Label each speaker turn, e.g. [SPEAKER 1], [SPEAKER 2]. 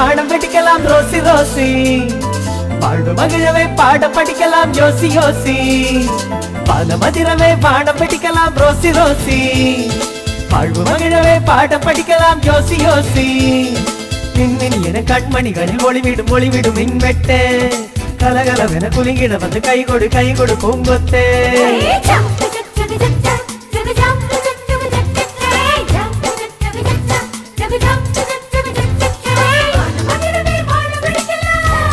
[SPEAKER 1] பாடம் படிக்கலாம் Rousey Rousey, வாழ்வு மகிழவே பாட படிக்கலாம் யோசி யோசி, பால மதிரவே பாடம் படிக்கலாம் ரோசி ரோசி, வாழ்வு மகிழவே பாடம் படிக்கலாம் யோசி யோசி. மின்மின் என கண்மணிகளில் ஒளிவிடும் ஒளிவிடும் மின்வெட்டு, கலகலவென குலுங்கிட வந்து கை கொடு பூங்கொத்தே.